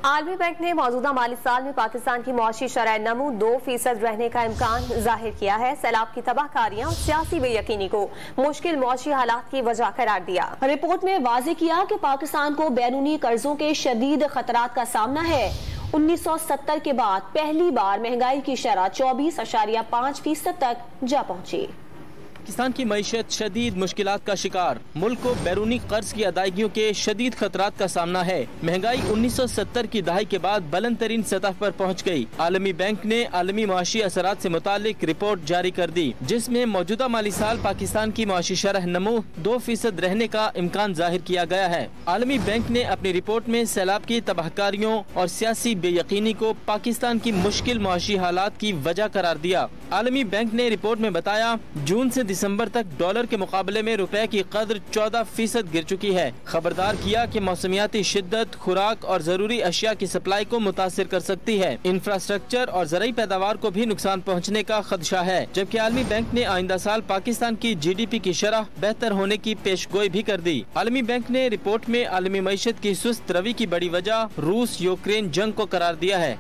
عالمی بینک نے موجودہ مالی سال میں پاکستان کی معاشی شرح نمو 2% رہنے کا امکان ظاہر کیا ہے۔ سیلاب کی تباہ کاریاں اور سیاسی بے یقینی کو مشکل معاشی حالات کی وجہ قرار دیا۔ رپورٹ میں واضح کیا کہ پاکستان کو بیرونی قرضوں کے شدید خطرات کا سامنا ہے۔ 1970 کے بعد پہلی بار مہنگائی کی شرح 24.5% تک جا پہنچی۔ پاکستان کی معیشت شدید مشکلات کا شکار، ملک کو بیرونی قرض کی ادائیگیوں کے شدید خطرات کا سامنا ہے۔ مہنگائی 1970 کی دہائی کے بعد بلند ترین سطح پر پہنچ گئی۔ عالمی بینک نے عالمی معاشی اثرات سے متعلق رپورٹ جاری کر دی، جس میں موجودہ مالی سال پاکستان کی معاشی شرح نمو 2% رہنے کا امکان ظاہر کیا گیا ہے۔ عالمی بینک نے اپنی رپورٹ میں سیلاب کی تباہ کاریوں اور سیاسی بے یقینی کو پاکستان کی مشکل معاشی حالات کی وجہ قرار دیا۔ عالمی بینک نے رپورٹ میں بتایا، جون سے دسمبر تک ڈالر کے مقابلے میں روپے کی قدر 14% گر چکی ہے۔ خبردار کیا کہ موسمیاتی شدت خوراک اور ضروری اشیاء کی سپلائی کو متاثر کر سکتی ہے۔ انفراسٹرکچر اور زرعی پیداوار کو بھی نقصان پہنچنے کا خدشہ ہے، جبکہ عالمی بینک نے آئندہ سال پاکستان کی GDP کی شرح بہتر ہونے کی پیش گوئی بھی کر دی۔ عالمی بینک نے رپورٹ میں عالمی معیشت کی سست روی کی بڑی وجہ روس یوکرین جنگ کو قرار دیا ہے۔